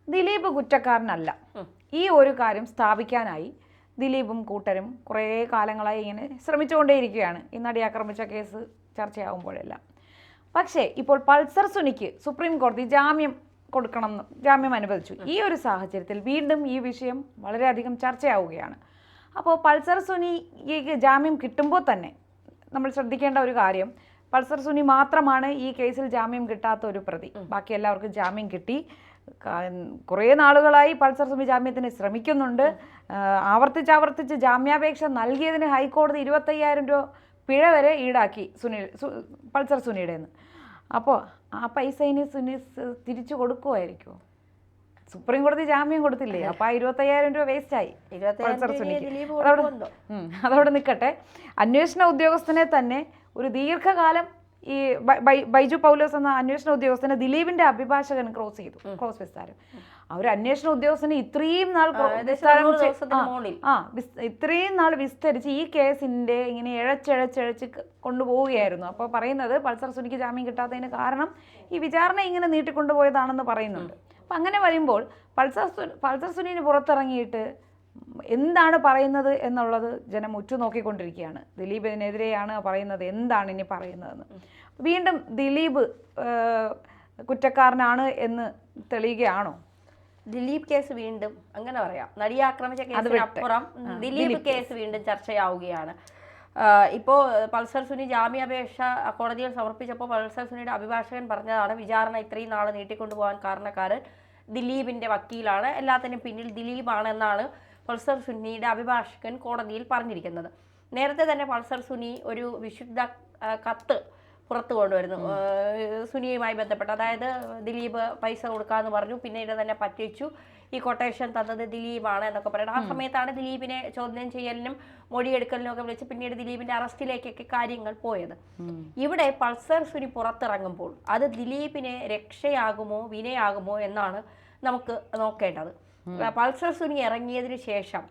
ദിലീപ് കുറ്റക്കാരനല്ല. ഈ ഒരു കാര്യം സ്ഥാപിക്കാനായി ദിലീപും കൂട്ടരും കുറേ കാലങ്ങളായി ഇങ്ങനെ ശ്രമിച്ചുകൊണ്ടേയിരിക്കുകയാണ്, ഈ നടി ആക്രമിച്ച കേസ് ചർച്ചയാകുമ്പോഴെല്ലാം. പക്ഷേ ഇപ്പോൾ പൾസർ സുനിക്ക് സുപ്രീം കോടതി ജാമ്യം അനുവദിച്ചു. ഈ ഒരു സാഹചര്യത്തിൽ വീണ്ടും ഈ വിഷയം വളരെയധികം ചർച്ചയാവുകയാണ്. അപ്പോൾ പൾസർ സുനിക്ക് ജാമ്യം കിട്ടുമ്പോൾ തന്നെ നമ്മൾ ശ്രദ്ധിക്കേണ്ട ഒരു കാര്യം, പൾസർ സുനി മാത്രമാണ് ഈ കേസിൽ ജാമ്യം കിട്ടാത്ത ഒരു പ്രതി. ബാക്കി എല്ലാവർക്കും ജാമ്യം കിട്ടി. കുറേ നാളുകളായി പൾസർ സുനി ജാമ്യത്തിന് ശ്രമിക്കുന്നുണ്ട്. ആവർത്തിച്ച് ജാമ്യാപേക്ഷ നൽകിയതിന് ഹൈക്കോടതി 25,000 രൂപ പിഴ വരെ ഈടാക്കി പൾസർ സുനിയുടെ നിന്ന്. അപ്പോൾ ആ പൈസ ഇനി സുനി തിരിച്ചു കൊടുക്കുമായിരിക്കുമോ? സുപ്രീം കോടതി ജാമ്യം കൊടുത്തില്ലേ, അപ്പോൾ ആ 25,000 രൂപ വേസ്റ്റായി പൾസർ സുനിക്ക്. അതവിടെ നിൽക്കട്ടെ. അന്വേഷണ ഉദ്യോഗസ്ഥനെ തന്നെ ഒരു ദീർഘകാലം ഈ ബൈജു പൗലോസ് എന്ന അന്വേഷണ ഉദ്യോഗസ്ഥനെ ദിലീപിന്റെ അഭിഭാഷകൻ ക്രോസ് വിസ്താരം. അവർ അന്വേഷണ ഉദ്യോഗസ്ഥന് ഇത്രയും നാൾ വിസ്തരിച്ച് ഈ കേസിന്റെ ഇങ്ങനെ ഇഴച്ചഴച്ച് കൊണ്ടുപോവുകയായിരുന്നു. അപ്പോൾ പറയുന്നത് പൾസർ സുനിക്ക് ജാമ്യം കിട്ടാത്തതിന് കാരണം ഈ വിചാരണ ഇങ്ങനെ നീട്ടിക്കൊണ്ടുപോയതാണെന്ന് പറയുന്നുണ്ട്. അപ്പം അങ്ങനെ വരുമ്പോൾ പൾസർ സുനിന് പുറത്തിറങ്ങിയിട്ട് എന്താണ് പറയുന്നത് എന്നുള്ളത് ജനം ഉറ്റുനോക്കിക്കൊണ്ടിരിക്കുകയാണ്. ദിലീപിനെതിരെയാണ് പറയുന്നത്, എന്താണ് ഇനി പറയുന്നതെന്ന്. വീണ്ടും ദിലീപ് കുറ്റക്കാരനാണ് എന്ന് തെളിയുകയാണോ? ദിലീപ് കേസ് വീണ്ടും അങ്ങനെ പറയാം, നടിയെ ആക്രമിച്ച കേസിനപ്പുറം ദിലീപ് കേസ് വീണ്ടും ചർച്ചയാവുകയാണ്. ഇപ്പോൾ പൾസർ സുനി ജാമ്യാപേക്ഷ കോടതിയിൽ സമർപ്പിച്ചപ്പോൾ പൾസർ സുനിയുടെ അഭിഭാഷകൻ പറഞ്ഞതാണ്, വിചാരണ ഇത്രയും നാൾ നീട്ടിക്കൊണ്ടുപോകാൻ കാരണക്കാരൻ ദിലീപിന്റെ വക്കീലാണ്, എല്ലാത്തിനും പിന്നിൽ ദിലീപാണെന്നാണ് പൾസർ സുനിയുടെ അഭിഭാഷകൻ കോടതിയിൽ പറഞ്ഞിരിക്കുന്നത്. നേരത്തെ തന്നെ പൾസർ സുനി ഒരു വിശുദ്ധ കത്ത് പുറത്തു കൊണ്ടുവരുന്നു സുനിയുമായി ബന്ധപ്പെട്ട്. അതായത് ദിലീപ് പൈസ കൊടുക്കാമെന്ന് പറഞ്ഞു, പിന്നീട് തന്നെ പറ്റിച്ചു, ഈ കൊട്ടേഷൻ തന്നത് ദിലീപാണ് എന്നൊക്കെ പറയുന്നത്. ആ സമയത്താണ് ദിലീപിനെ ചോദ്യം ചെയ്യലിനും മൊഴിയെടുക്കലിനും ഒക്കെ വിളിച്ച് പിന്നീട് ദിലീപിന്റെ അറസ്റ്റിലേക്കൊക്കെ കാര്യങ്ങൾ പോയത്. ഇവിടെ പൾസർ സുനി പുറത്തിറങ്ങുമ്പോൾ അത് ദിലീപിനെ രക്ഷയാകുമോ വിനയാകുമോ എന്നാണ് നമുക്ക് നോക്കേണ്ടത്. പൾസർ സുനി ഇറങ്ങിയതിന് ശേഷം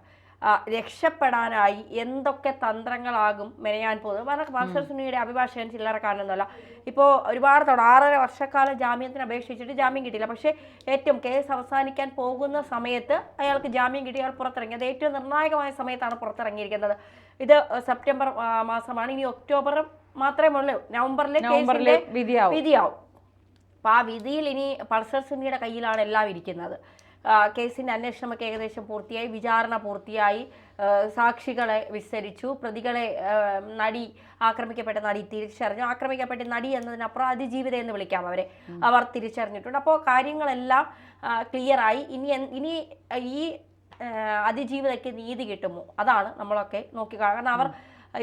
രക്ഷപ്പെടാനായി എന്തൊക്കെ തന്ത്രങ്ങളാകും മെനയാൻ പോകുന്നത്. കാരണം പൾസർ സുനിയുടെ അഭിഭാഷകൻ ചില്ലറക്കാരനൊന്നുമല്ല. ഇപ്പോൾ ഒരുപാട് തവണ 6.5 വർഷക്കാലം ജാമ്യത്തിന് അപേക്ഷിച്ചിട്ട് ജാമ്യം കിട്ടിയില്ല. പക്ഷേ ഏറ്റവും കേസ് അവസാനിക്കാൻ പോകുന്ന സമയത്ത് അയാൾക്ക് ജാമ്യം കിട്ടി, അയാൾ പുറത്തിറങ്ങി. അത് ഏറ്റവും നിർണായകമായ സമയത്താണ് പുറത്തിറങ്ങിയിരിക്കുന്നത്. ഇത് സെപ്റ്റംബർ മാസമാണ്, ഇനി ഒക്ടോബർ മാത്രമേ ഉള്ളൂ, നവംബറിലെ വിധിയാവും. അപ്പോൾ ആ വിധിയിൽ ഇനി പൾസർ സുനിയുടെ കയ്യിലാണ് എല്ലാം ഇരിക്കുന്നത്. കേസിൻ്റെ അന്വേഷണമൊക്കെ ഏകദേശം പൂർത്തിയായി, വിചാരണ പൂർത്തിയായി, സാക്ഷികളെ വിസ്തരിച്ചു, പ്രതികളെ ആക്രമിക്കപ്പെട്ട നടി തിരിച്ചറിഞ്ഞു. ആക്രമിക്കപ്പെട്ട നടി എന്നതിനപ്പുറം അതിജീവിത എന്ന് വിളിക്കാം അവർ തിരിച്ചറിഞ്ഞിട്ടുണ്ട്. അപ്പോൾ കാര്യങ്ങളെല്ലാം ക്ലിയറായി. ഇനി ഈ അതിജീവിതയ്ക്ക് നീതി കിട്ടുമോ, അതാണ് നമ്മളൊക്കെ നോക്കിക്കാണുക. കാരണം അവർ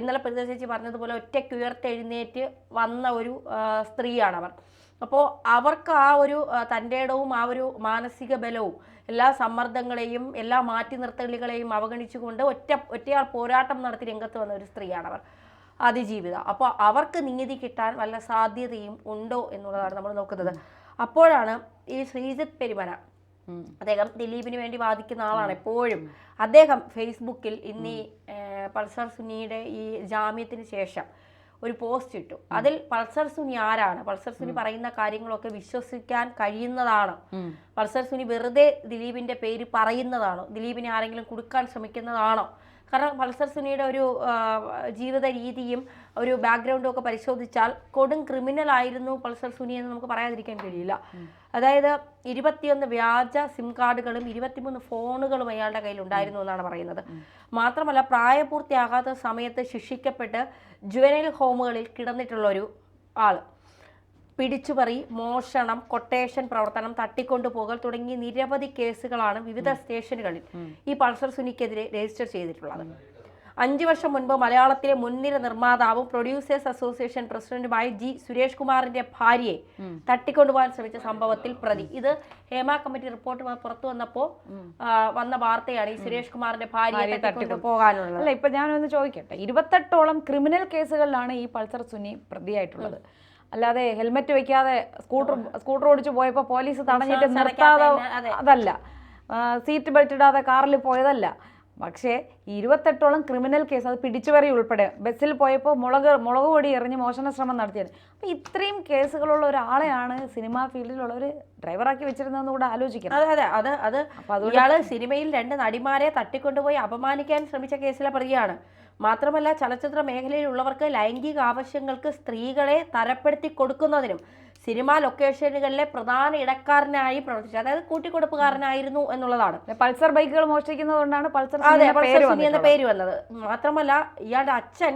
ഇന്നലെ പ്രതിനിധി ചേച്ചി പറഞ്ഞതുപോലെ ഒറ്റയ്ക്ക് ഉയർത്തെഴുന്നേറ്റ് വന്ന ഒരു സ്ത്രീയാണവർ. അപ്പോൾ അവർക്ക് ആ ഒരു തൻ്റെ ഇടവും ആ ഒരു മാനസിക ബലവും എല്ലാ സമ്മർദ്ദങ്ങളെയും എല്ലാ മാറ്റി നിർത്തലുകളെയും അവഗണിച്ചുകൊണ്ട് ഒറ്റയാൾ പോരാട്ടം നടത്തി രംഗത്ത് വന്ന ഒരു സ്ത്രീയാണവർ, അതിജീവിത. അപ്പോൾ അവർക്ക് നീതി കിട്ടാൻ വല്ല സാധ്യതയും ഉണ്ടോ എന്നുള്ളതാണ് നമ്മൾ നോക്കുന്നത്. അപ്പോഴാണ് ഈ ശ്രീജിത്ത് പെരുമന, അദ്ദേഹം ദിലീപിന് വേണ്ടി വാദിക്കുന്ന ആളാണ് എപ്പോഴും. അദ്ദേഹം ഫേസ്ബുക്കിൽ ഇന്നീ പൾസർ സുനിയുടെ ഈ ജാമ്യത്തിന് ശേഷം ഒരു പോസ്റ്റ് ഇട്ടു. അതിൽ പൾസർ സുനി ആരാണ്, പൾസർ സുനി പറയുന്ന കാര്യങ്ങളൊക്കെ വിശ്വസിക്കാൻ കഴിയുന്നതാണോ, പൾസർ സുനി വെറുതെ ദിലീപിന്റെ പേര് പറയുന്നതാണോ, ദിലീപിനെ ആരെങ്കിലും കൊടുക്കാൻ ശ്രമിക്കുന്നതാണോ? കാരണം പൾസർ സുനിയുടെ ഒരു ജീവിത രീതിയും ഒരു ബാക്ക്ഗ്രൗണ്ടും ഒക്കെ പരിശോധിച്ചാൽ കൊടും ക്രിമിനൽ ആയിരുന്നു പൾസർ സുനി എന്ന് നമുക്ക് പറയാതിരിക്കാൻ കഴിയില്ല. അതായത് 21 വ്യാജ സിം കാർഡുകളും 23 ഫോണുകളും അയാളുടെ കയ്യിൽ ഉണ്ടായിരുന്നു എന്നാണ് പറയുന്നത്. മാത്രമല്ല പ്രായപൂർത്തിയാകാത്ത സമയത്ത് ശിക്ഷിക്കപ്പെട്ട് ജുവനൈൽ ഹോമുകളിൽ കിടന്നിട്ടുള്ളൊരു ആള്. പിടിച്ചുപറി, മോഷണം, കൊട്ടേഷൻ പ്രവർത്തനം, തട്ടിക്കൊണ്ടുപോകൽ തുടങ്ങി നിരവധി കേസുകളാണ് വിവിധ സ്റ്റേഷനുകളിൽ ഈ പൾസർ സുനിക്കെതിരെ രജിസ്റ്റർ ചെയ്തിട്ടുള്ളത്. 5 വർഷം മുൻപ് മലയാളത്തിലെ മുൻനിര നിർമ്മാതാവും പ്രൊഡ്യൂസേഴ്സ് അസോസിയേഷൻ പ്രസിഡന്റുമായ ജി സുരേഷ് കുമാറിന്റെ ഭാര്യയെ തട്ടിക്കൊണ്ടുപോകാൻ ശ്രമിച്ച സംഭവത്തിൽ പ്രതി. ഇത് ഹേമ കമ്മിറ്റി റിപ്പോർട്ട് പുറത്തു വന്നപ്പോൾ വന്ന വാർത്തയാണ്, ഈ സുരേഷ് കുമാറിന്റെ ഭാര്യയെ തട്ടിക്കൊണ്ടുപോകാനുള്ളത്. അല്ല, ഇപ്പൊ ഞാനൊന്ന് ചോദിക്കട്ടെ, 28ഓളം ക്രിമിനൽ കേസുകളിലാണ് ഈ പൾസർ സുനി പ്രതിയായിട്ടുള്ളത്. അല്ലാതെ ഹെൽമെറ്റ് വെക്കാതെ സ്കൂട്ടർ ഓടിച്ചു പോയപ്പോൾ പോലീസ് തടഞ്ഞിട്ട് നിർത്താതെ, അതല്ല, സീറ്റ് ബെൽറ്റ് ഇടാതെ കാറിൽ പോയതല്ല, പക്ഷേ 28ഓളം ക്രിമിനൽ കേസ്, അത് പിടിച്ചുപറി ഉൾപ്പെടെ, ബസ്സിൽ പോയപ്പോൾ മുളക് പൊടി എറിഞ്ഞ് മോഷണ ശ്രമം നടത്തിയത്. അപ്പോൾ ഇത്രയും കേസുകളുള്ള ഒരാളെയാണ് സിനിമാ ഫീൽഡിലുള്ളവർ ഡ്രൈവറാക്കി വെച്ചിരുന്നതെന്ന് കൂടെ ആലോചിക്കണം. അതെ ഇയാള് സിനിമയിൽ 2 നടിമാരെ തട്ടിക്കൊണ്ടുപോയി അപമാനിക്കാൻ ശ്രമിച്ച കേസിലെ പ്രതിയാണ്. മാത്രമല്ല ചലച്ചിത്ര മേഖലയിലുള്ളവർക്ക് ലൈംഗിക ആവശ്യങ്ങൾക്ക് സ്ത്രീകളെ തരപ്പെടുത്തി കൊടുക്കുന്നതിനും സിനിമാ ലൊക്കേഷനുകളിലെ പ്രധാന ഇടക്കാരനായി പ്രവർത്തിച്ചു. അതായത് കൂട്ടിക്കൊടുപ്പുകാരനായിരുന്നു എന്നുള്ളതാണ്. പൾസർ ബൈക്കുകൾ മോഷ്ടിക്കുന്നതുകൊണ്ടാണ് പൾസർ സുനി എന്ന പേര് വന്നത്. മാത്രമല്ല ഇയാളുടെ അച്ഛൻ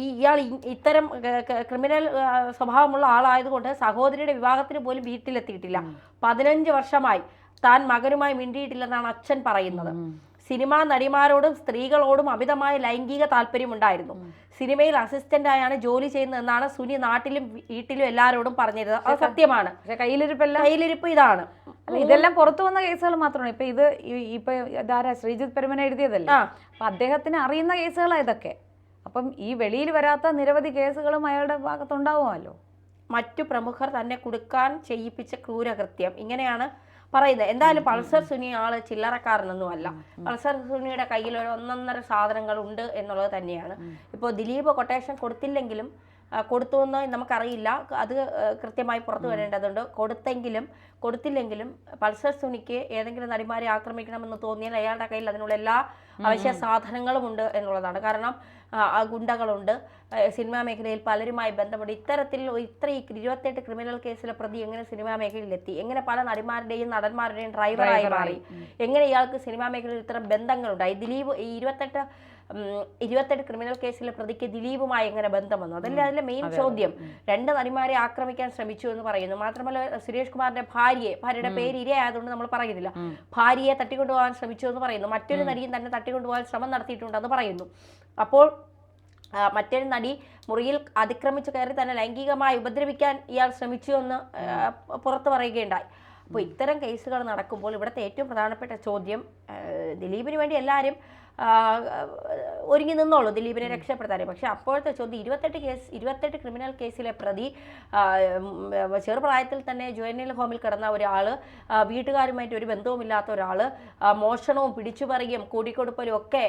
ഇയാൾ ഇത്തരം ക്രിമിനൽ സ്വഭാവമുള്ള ആളായതുകൊണ്ട് സഹോദരിയുടെ വിവാഹത്തിന് പോലും വീട്ടിലെത്തിയിട്ടില്ല. 15 വർഷമായി താൻ മകനുമായി മിണ്ടിയിട്ടില്ലെന്നാണ് അച്ഛൻ പറയുന്നത്. സിനിമാ നടിമാരോടും സ്ത്രീകളോടും അമിതമായ ലൈംഗിക താല്പര്യമുണ്ടായിരുന്നു. സിനിമയിൽ അസിസ്റ്റന്റായാണ് ജോലി ചെയ്യുന്നതെന്നാണ് സുനി നാട്ടിലും വീട്ടിലും എല്ലാവരോടും പറഞ്ഞത്. അത് സത്യമാണ്. കയ്യിലിരിപ്പ് ഇതാണ്. ഇതെല്ലാം പുറത്തു വന്ന കേസുകൾ മാത്രമാണ്. ഇപ്പൊ ഇതാരാ ശ്രീജിത്ത് പെരുമന എഴുതിയതല്ലേ, അപ്പൊ അദ്ദേഹത്തിന് അറിയുന്ന കേസുകളാണ് ഇതൊക്കെ. അപ്പം ഈ വെളിയിൽ വരാത്ത നിരവധി കേസുകളും അയാളുടെ ഭാഗത്തുണ്ടാവുമല്ലോ. മറ്റു പ്രമുഖർ തന്നെ കൊടുക്കാൻ ചെയ്യിപ്പിച്ച ക്രൂരകൃത്യം, ഇങ്ങനെയാണ് പറയുന്നത്. എന്തായാലും പൾസർ സുനി ആള് ചില്ലറക്കാരനൊന്നും അല്ല. പൾസർ സുനിയുടെ കയ്യിൽ ഒരു 1.5 സാധനങ്ങൾ ഉണ്ട് എന്നുള്ളത് തന്നെയാണ്. ഇപ്പോൾ ദിലീപ് കൊട്ടേഷൻ കൊടുത്തില്ലെങ്കിലും, കൊടുത്തു എന്ന് നമുക്കറിയില്ല, അത് കൃത്യമായി പുറത്തു വരേണ്ടതുണ്ട്. കൊടുത്തില്ലെങ്കിലും പൾസർ സുനിക്ക് ഏതെങ്കിലും നടിമാരെ ആക്രമിക്കണമെന്ന് തോന്നിയാൽ അയാളുടെ കയ്യിൽ അതിനുള്ള എല്ലാ അവശ്യ സാധനങ്ങളും ഉണ്ട് എന്നുള്ളതാണ്. കാരണം ഗുണ്ടകളുണ്ട്, സിനിമാ മേഖലയിൽ പലരുമായി ബന്ധമുണ്ട്. ഇത്ര 28 ക്രിമിനൽ കേസിലെ പ്രതി എങ്ങനെ സിനിമാ മേഖലയിലെത്തി, എങ്ങനെ പല നടിമാരുടെയും നടന്മാരുടെയും ഡ്രൈവറായി മാറി, എങ്ങനെ ഇയാൾക്ക് സിനിമാ മേഖലയിൽ ഇത്തരം ബന്ധങ്ങളുണ്ടായി, ദിലീപ് ഈ 28 ക്രിമിനൽ കേസിലെ പ്രതിക്ക് ദിലീപുമായി എങ്ങനെ ബന്ധം വന്നു, അതല്ലേ അതിലെ മെയിൻ ചോദ്യം. 2 നടിമാരെ ആക്രമിക്കാൻ ശ്രമിച്ചു എന്ന് പറയുന്നു. മാത്രമല്ല സുരേഷ് കുമാറിന്റെ ഭാര്യയുടെ പേര് ഇരയായതുകൊണ്ട് നമ്മൾ പറയുന്നില്ല, ഭാര്യയെ തട്ടിക്കൊണ്ടുപോകാൻ ശ്രമിച്ചു എന്ന് പറയുന്നു. മറ്റൊരു നടിയും തന്നെ തട്ടിക്കൊണ്ടുപോകാൻ ശ്രമം നടത്തിയിട്ടുണ്ടെന്ന് പറയുന്നു. അപ്പോൾ മറ്റൊരു നടി മുറിയിൽ അതിക്രമിച്ചു കയറി തന്നെ ലൈംഗികമായി ഉപദ്രവിക്കാൻ ഇയാൾ ശ്രമിച്ചു എന്ന് പുറത്തു പറയുകയുണ്ടായി. അപ്പോൾ ഇത്തരം കേസുകൾ നടക്കുമ്പോൾ ഇവിടുത്തെ ഏറ്റവും പ്രധാനപ്പെട്ട ചോദ്യം, ദിലീപിന് വേണ്ടി എല്ലാവരും ഒരുങ്ങി നിന്നോളൂ ദിലീപിനെ രക്ഷപ്പെടുത്താനേ. പക്ഷെ അപ്പോഴത്തെ ചോദ്യം 28 ക്രിമിനൽ കേസിലെ പ്രതി, ചെറുപ്രായത്തിൽ തന്നെ ജുവനൈൽ ഹോമിൽ കിടന്ന ഒരാൾ, വീട്ടുകാരുമായിട്ട് ഒരു ബന്ധവുമില്ലാത്ത ഒരാൾ, മോഷണവും പിടിച്ചുപറിയും കൂടിക്കൊടുപ്പലും ഒക്കെ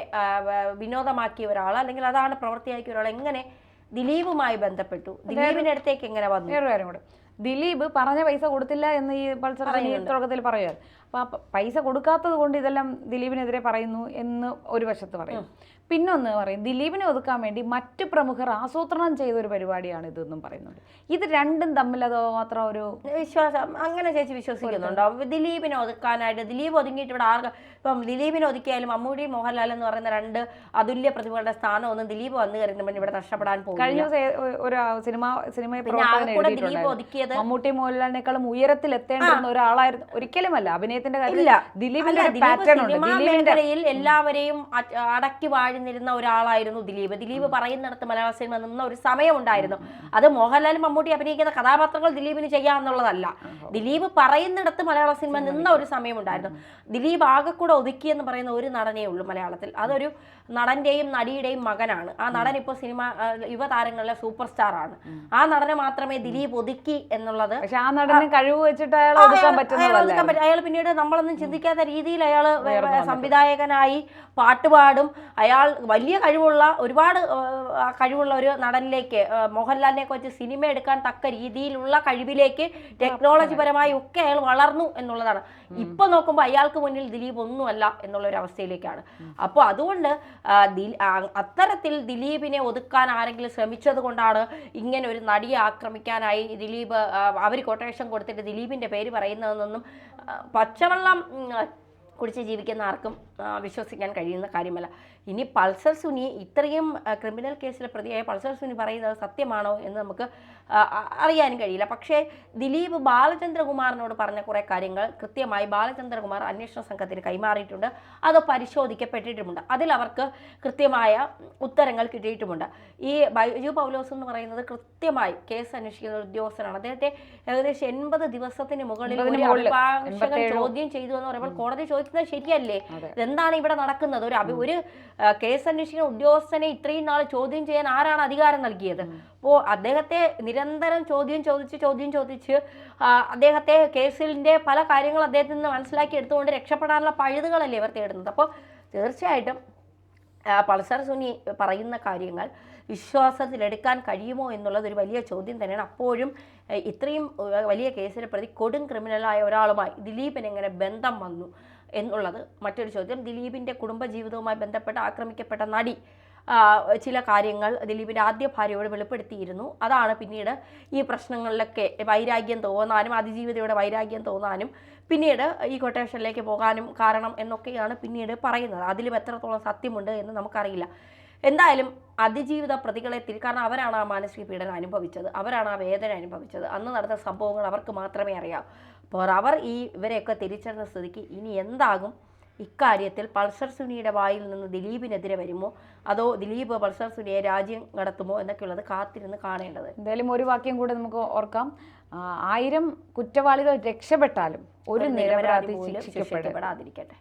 വിനോദമാക്കിയ ഒരാൾ, അല്ലെങ്കിൽ അതാണ് പ്രവൃത്തിയാക്കിയ ഒരാൾ എങ്ങനെ ദിലീപുമായി ബന്ധപ്പെട്ടു, ദിലീപിന്റെ അടുത്തേക്ക് എങ്ങനെ വന്നു? വേറൊരു കാര്യം കൂടെ, ദിലീപ് പറഞ്ഞ പൈസ കൊടുത്തില്ല എന്ന് ഈ പൾസർ തുടക്കത്തിൽ പറയുക. അപ്പോൾ പൈസ കൊടുക്കാത്തത് കൊണ്ട് ഇതെല്ലാം ദിലീപിനെതിരെ പറയുന്നു എന്ന് ഒരു വശത്ത് പറയും. പിന്നൊന്ന് പറയും ദിലീപിനെ ഒതുക്കാൻ വേണ്ടി മറ്റു പ്രമുഖർ ആസൂത്രണം ചെയ്ത ഒരു പരിപാടിയാണ് ഇതെന്നും പറയുന്നുണ്ട്. ഇത് രണ്ടും തമ്മിൽ അത് മാത്രം ഒരു വിശ്വാസം, അങ്ങനെ ചേച്ചി വിശ്വസിക്കുന്നുണ്ടോ? ദിലീപിനെ ഒതുക്കാനായിട്ട് ദിലീപ് ഒതുങ്ങിയിട്ട് ഇവിടെ ഇപ്പം ദിലീപിനെ ഒതുക്കിയാലും മമ്മൂട്ടി മോഹൻലാൽ എന്ന് പറയുന്ന 2 അതുല്യ പ്രതിഭകളുടെ സ്ഥാനം ഒന്നും ദിലീപ് വന്നു കയറുമ്പോൾ ഇവിടെ നഷ്ടപ്പെടാൻ പോകും. കഴിഞ്ഞ ഒരു ദിലീപ് ഒതുക്കിയത് മമ്മൂട്ടി മോഹൻലാലിനേക്കാളും ഉയരത്തിൽ എത്തേണ്ടുന്ന ഒരാളായിരുന്നു. ഒരിക്കലുമല്ല അഭിനയത്തിന്റെ കാര്യത്തിൽ ദിലീപിന്റെ മേഖലയിൽ എല്ലാവരെയും അടക്കി വാഴുന്നിരുന്ന ഒരാളായിരുന്നു ദിലീപ്. ദിലീപ് പറയുന്നിടത്ത് മലയാള സിനിമ നിന്ന ഒരു സമയമുണ്ടായിരുന്നു. അത് മോഹൻലാലും മമ്മൂട്ടി അഭിനയിക്കുന്ന കഥാപാത്രങ്ങൾ ദിലീപിന് ചെയ്യാന്നുള്ളതല്ല, ദിലീപ് പറയുന്നിടത്ത് മലയാള സിനിമ നിന്ന ഒരു സമയമുണ്ടായിരുന്നു. ദിലീപ് ആകെ കൂടെ ഒതുക്കി എന്ന് പറയുന്ന ഒരു നടനേ ഉള്ളൂ മലയാളത്തിൽ. അതൊരു നടന്റെയും നടിയുടെയും മകനാണ്. ആ നടൻ ഇപ്പോൾ യുവതാരങ്ങളിലെ സൂപ്പർ സ്റ്റാർ ആണ്. ആ നടനെ മാത്രമേ ദിലീപ് ഒതുക്കി എന്നുള്ളത്. പക്ഷെ ആ നടന് കഴിവ് വെച്ചിട്ട് അയാൾ പിന്നീട് നമ്മളൊന്നും ചിന്തിക്കാത്ത രീതിയിൽ അയാൾ സംവിധായകനായി പാട്ടുപാടും. അയാൾ വലിയ ഒരുപാട് കഴിവുള്ള ഒരു നടനിലേക്ക്, മോഹൻലാലിനെയൊക്കെ വെച്ച് സിനിമ എടുക്കാൻ തക്ക രീതിയിലുള്ള കഴിവിലേക്ക് ടെക്നോളജി പരമായി ഒക്കെ അയാൾ വളർന്നു എന്നുള്ളതാണ്. ഇപ്പൊ നോക്കുമ്പോൾ അയാൾക്ക് മുന്നിൽ ദിലീപ് ഒന്നുമല്ല എന്നുള്ളൊരു അവസ്ഥയിലേക്കാണ്. അപ്പോൾ അതുകൊണ്ട് അത്തരത്തിൽ ദിലീപിനെ ഒതുക്കാൻ ആരെങ്കിലും ശ്രമിച്ചത് കൊണ്ടാണ് ഇങ്ങനെ ഒരു നടിയെ ആക്രമിക്കാനായി ദിലീപ് അവർ കൊട്ടേഷൻ കൊടുത്തിട്ട് ദിലീപിന്റെ പേര് പറയുന്നതെന്നൊന്നും പച്ചവെള്ളം കുടിച്ച് ജീവിക്കുന്ന ആർക്കും വിശ്വസിക്കാൻ കഴിയുന്ന കാര്യമല്ല. ഇനി പൾസർ സുനി ഇത്രയും ക്രിമിനൽ കേസിലെ പ്രതിയായ പൾസർ സുനി പറയുന്നത് സത്യമാണോ എന്ന് നമുക്ക് അറിയാനും കഴിയില്ല. പക്ഷേ ദിലീപ് ബാലചന്ദ്രകുമാറിനോട് പറഞ്ഞ കുറേ കാര്യങ്ങൾ കൃത്യമായി ബാലചന്ദ്രകുമാർ അന്വേഷണ സംഘത്തിന് കൈമാറിയിട്ടുണ്ട്. അത് പരിശോധിക്കപ്പെട്ടിട്ടുമുണ്ട്. അതിൽ അവർക്ക് കൃത്യമായ ഉത്തരങ്ങൾ കിട്ടിയിട്ടുമുണ്ട്. ഈ ബൈജു പൗലോസ് എന്ന് പറയുന്നത് കൃത്യമായി കേസ് അന്വേഷിക്കുന്ന ഒരു ഉദ്യോഗസ്ഥനാണ്. അദ്ദേഹത്തെ ഏകദേശം 80 ദിവസത്തിന് മുകളിൽ ഒരു അഭിഭാഷകൻ ചോദ്യം ചെയ്തു എന്ന് പറയുമ്പോൾ കോടതി ചോദിക്കുന്നത് ശരിയല്ലേ, എന്താണ് ഇവിടെ നടക്കുന്നത്? ഒരു കേസ് അന്വേഷിക്കുന്ന ഉദ്യോഗസ്ഥനെ ഇത്രയും നാൾ ചോദ്യം ചെയ്യാൻ ആരാണ് അധികാരം നൽകിയത്? അപ്പോൾ അദ്ദേഹത്തെ നിരന്തരം ചോദ്യം ചോദിച്ച് അദ്ദേഹത്തെ കേസിന്റെ പല കാര്യങ്ങളും അദ്ദേഹത്തിൽ നിന്ന് മനസ്സിലാക്കി എടുത്തുകൊണ്ട് രക്ഷപ്പെടാനുള്ള പഴുതുകളല്ലേ ഇവർ തേടുന്നത്. അപ്പോൾ തീർച്ചയായിട്ടും പൾസർ സുനി പറയുന്ന കാര്യങ്ങൾ വിശ്വാസത്തിലെടുക്കാൻ കഴിയുമോ എന്നുള്ളത് ഒരു വലിയ ചോദ്യം തന്നെയാണ്. അപ്പോഴും ഇത്രയും വലിയ കേസിലെ പ്രതി കൊടും ക്രിമിനലായ ഒരാളുമായി ദിലീപിന് എങ്ങനെ ബന്ധം വന്നു എന്നുള്ളത് മറ്റൊരു ചോദ്യം. ദിലീപിൻ്റെ കുടുംബജീവിതവുമായി ബന്ധപ്പെട്ട് ആക്രമിക്കപ്പെട്ട നടി ചില കാര്യങ്ങൾ ദിലീപിൻ്റെ ആദ്യ ഭാര്യയോട് വെളിപ്പെടുത്തിയിരുന്നു. അതാണ് പിന്നീട് ഈ പ്രശ്നങ്ങളിലൊക്കെ വൈരാഗ്യം തോന്നാനും അതിജീവിതയുടെ വൈരാഗ്യം തോന്നാനും പിന്നീട് ഈ കൊട്ടേഷനിലേക്ക് പോകാനും കാരണം എന്നൊക്കെയാണ് പിന്നീട് പറയുന്നത്. അതിലും എത്രത്തോളം സത്യമുണ്ട് എന്ന് നമുക്കറിയില്ല. എന്തായാലും അതിജീവിത പ്രതികളെ കാരണം അവരാണ് ആ മാനസിക പീഡനം അനുഭവിച്ചത്, അവരാണ് ആ വേദന അനുഭവിച്ചത്, അന്ന് നടന്ന സംഭവങ്ങൾ അവർക്ക് മാത്രമേ അറിയാവൂ. അപ്പോൾ അവർ ഇവരെയൊക്കെ തിരിച്ചറിഞ്ഞ സ്ഥിതിക്ക് ഇനി എന്താകും ഇക്കാര്യത്തിൽ? പൾസർ സുനിയുടെ വായിൽ നിന്ന് ദിലീപിനെതിരെ വരുമോ, അതോ ദിലീപ് പൾസർ സുനിയെ രാജ്യം കടത്തുമോ എന്നൊക്കെയുള്ളത് കാത്തിരുന്ന് കാണേണ്ടത്. എന്തായാലും ഒരു വാക്യം കൂടെ നമുക്ക് ഓർക്കാം, 1000 കുറ്റവാളികൾ രക്ഷപ്പെട്ടാലും ഒരു നിരപരാധി ശിക്ഷിക്കപ്പെടാതിരിക്കട്ടെ.